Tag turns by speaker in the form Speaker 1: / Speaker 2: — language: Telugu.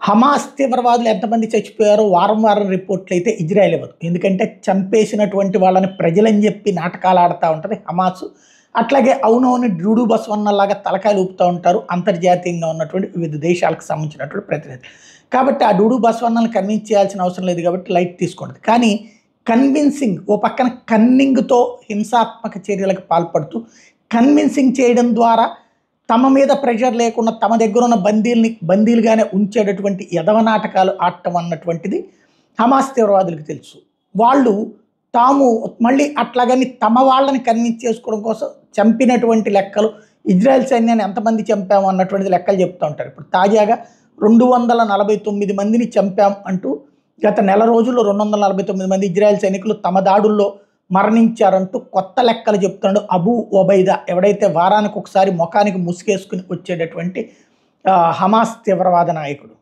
Speaker 1: హమాస్ తీవ్రవాదులు ఎంతమంది చచ్చిపోయారో వారం వారం రిపోర్ట్లు అయితే ఇజ్రాయెల్ ఇవ్వదు. ఎందుకంటే చంపేసినటువంటి వాళ్ళని ప్రజలని చెప్పి నాటకాలు ఆడుతూ ఉంటుంది హమాస్. అట్లాగే అవునవుని డ్యూడు బసవన్నలాగా తలకాయలు ఊపుతూ ఉంటారు అంతర్జాతీయంగా ఉన్నటువంటి వివిధ దేశాలకు సంబంధించినటువంటి ప్రతినిధి. కాబట్టి ఆ డూడు బసవన్నలను కన్విన్స్ చేయాల్సిన అవసరం లేదు కాబట్టి లైట్ తీసుకోండి. కానీ కన్విన్సింగ్ ఓ పక్కన కన్నింగ్తో హింసాత్మక చర్యలకు పాల్పడుతూ కన్విన్సింగ్ చేయడం ద్వారా తమ మీద ప్రెషర్ లేకుండా తమ దగ్గర ఉన్న బందీలుగానే ఉంచేటటువంటి యదవ నాటకాలు ఆడటం అన్నటువంటిది హమాస్ తీవ్రవాదులకు తెలుసు. వాళ్ళు తాము మళ్ళీ అట్లాగని తమ వాళ్ళని కన్విన్స్ చేసుకోవడం కోసం చంపినటువంటి లెక్కలు, ఇజ్రాయెల్ సైన్యాన్ని ఎంతమంది చంపాము అన్నటువంటిది లెక్కలు చెప్తూ ఉంటారు. ఇప్పుడు తాజాగా 249 మందిని చంపాం అంటూ గత నెల రోజుల్లో 249 మంది ఇజ్రాయెల్ సైనికులు తమ దాడుల్లో మరణించారంటూ కొత్త లెక్కలు చెప్తున్నాడు అబూ ఒబైదా, ఎవడైతే వారానికి ఒకసారి ముఖానికి ముసుగేసుకుని వచ్చేటటువంటి హమాస్ తీవ్రవాద నాయకుడు.